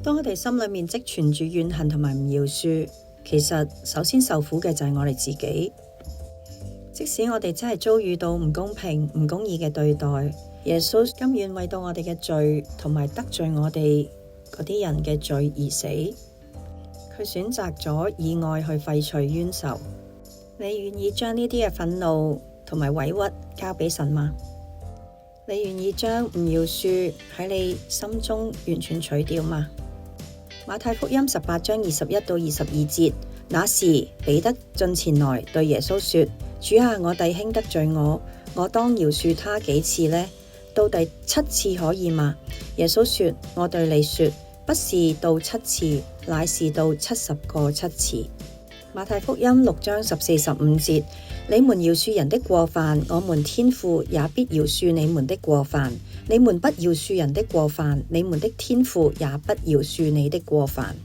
當我哋心裏面積存住怨恨同埋唔饒恕，其實首先受苦嘅就係我哋自己。即使我哋真係遭遇到唔公平、唔公義嘅對待，耶穌甘願為到我哋嘅罪同埋得罪我哋嗰啲人嘅罪而死。佢選擇咗以愛去廢除冤仇。你願意將呢啲嘅憤怒同埋委屈交俾神嗎？你願意將唔饒恕喺你心中完全除掉嗎？馬太福音18章21到22節，那時彼得進前來對耶穌說：主啊，我弟兄得罪我當饒恕他幾次呢？到第7次可以嗎？耶穌說：我對你說，不是到7次，乃是到70個7次。馬太福音6章14、15節，你們饒恕人的過犯，我們天父也必饒恕你們的過犯；你們不饒恕人的過犯，你們的天父也不饒恕你的過犯。